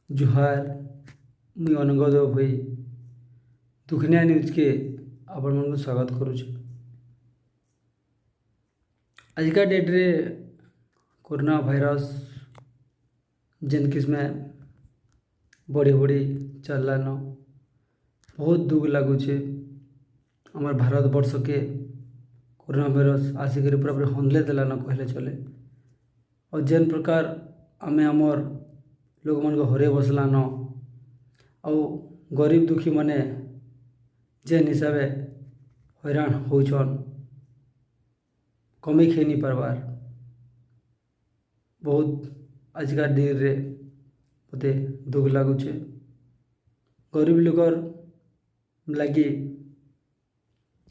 जुहार मुई अनंगदेव भाई दुखनिया न्यूज के आपण मन स्वागत करुचे। आजिका डेट रे कोरोना भाइरस जेन किस्में बढ़ी बढ़ी चलान बहुत दुख लगुचे। आमर भारत वर्ष के कोरोना भाइरस आसिक पूरा पूरा हंदले देलान कहले चले। और जेन प्रकार आमे आमर लोक मन को हरे बसलान आउ गरीब दुखी माने जेन हिसाबे हैरान होचन कमे खाई नहीं पारबार बहुत आजिका दिन रे मते दुख लगुचे। गरीब लोकर लगी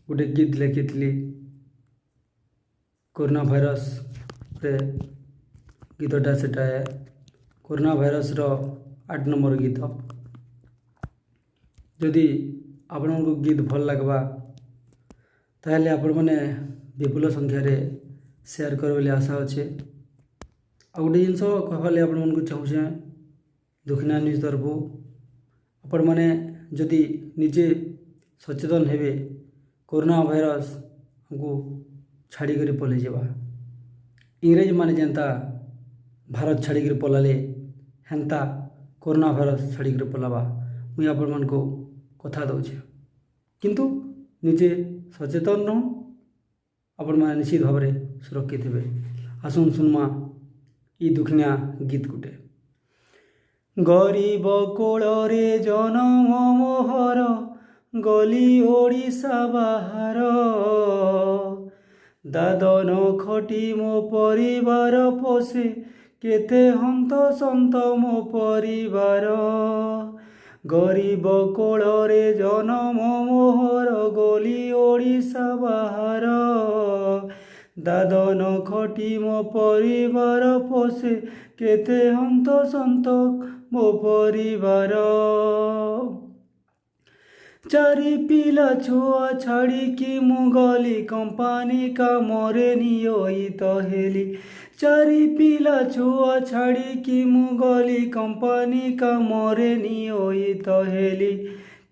गोटे गीत लिखी कोरोना भाइरस रे गीतटा सेटा है कोरोना भाइरस रो 8 नंबर गीत। जदि आपण को गीत भल लगवा ताहले आपण मैंने विपुल संख्यार शेयर कर बोली आशा अच्छे। आ गोटे जिनस कहले आपण मन को चाहूचे दुखनिया न्यूज तरफ आपण मैंने जदि निजे सचेतन हेबे कोरोना भाइरस हमको छाड़ी कर पलि जावा। इंग्रेज माने जेनता भारत छाड़ी कर पलाले हेन्ता कोरोना भाइरस छाड़ी कर पलावा मुई आपण मन को कथा दौचे। किंतु निजे सचेतन रह आपण मैंने निश्चित भाव में सुरक्षित हेबे। आसुन सुनमा ई दुखनिया गीत गुटे। गरीब कोଳରେ जनम मोहर गली ओडिशा बाहर दादन खटी मो परिवार पोषे केते हंत संत मो परिवार। गरीब कोଳରେ जनम मोहर गली ओडिशा बाहर दादन खटी मो परिवार पोषे केते हंत संत मो परिवार। चारि पिला छुआ छाड़ी कि मु गली कंपानी कामरे नियोजित हेली। चारि पिला छुआ छाड़ी कि मु गली कंपानी कामरे नियोजित हेली।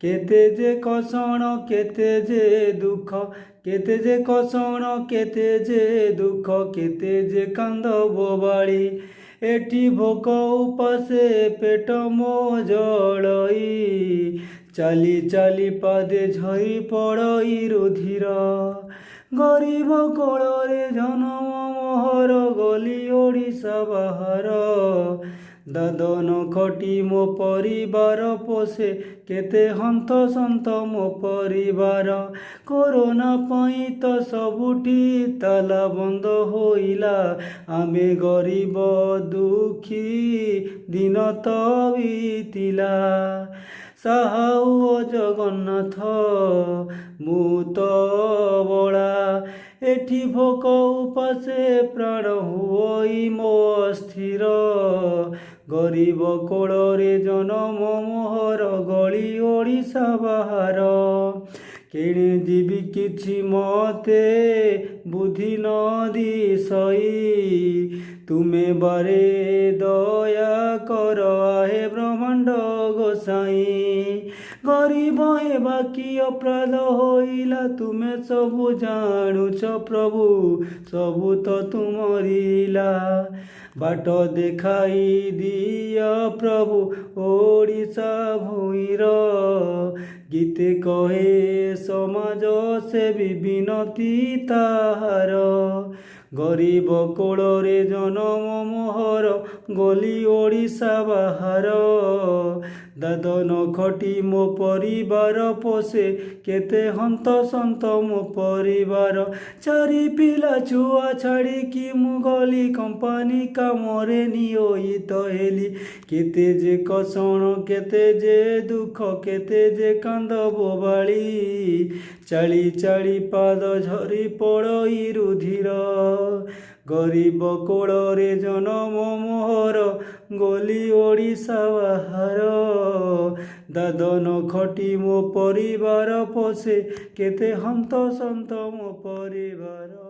केते जे कषण केते जे दुख केते जे कषण केते जे दुख केते जे कांद बोबाड़ी एठी भोक उपासे पेट मो जलई चाली चाली पादे झरी पड़ई रुधिर। गरीब कोଳରେ जनम मोहर गली ओडिशा बाहर दादन खटी मो परिवार पोषे केते हंत संत मो परिवार। कोरोना पई तो सबुठी ताला बंद होइला आमे गरीब दुखी दिन तो बीतिला। साहु जगन्नाथ मु तो बड़ा एठी भोक उपासे प्राण हुई मो अस्थिर। गरीब कोଳରେ जनम मोहर गली ओडिशा बाहर केणे जीवी किछि मते बुद्धि न दिसई तुमे बारे दया कर आहे ब्रह्मांड गोसाई। गरीब हेबा कि अपराध होइला तुमे सबु जानुछ प्रभु सबु तो तुमरिला। बाट देखाई दिया प्रभु ओडिशा भूइर गीते कहे समाज सेवी विनती ताहार। गरीब कोଳରେ जनम मोहर गली ओडिशा बाहर दादन खटी मो परिवार पोषे केते हंत संत मो परिवार। चारि पिला छुआ छाड़ी कि मु गली कंपानी कामरे नियोजित हेली। केते जे कषण केते जे दुख केते जे कांद बोबाड़ी चाली चाली पाद झरी पड़ई रुधिर। गरीब कोଳରେ जनम मोहर गली ओडिशा बाहर दादन खटी मो परिवार पोषे केते हंत संत मो परिवार।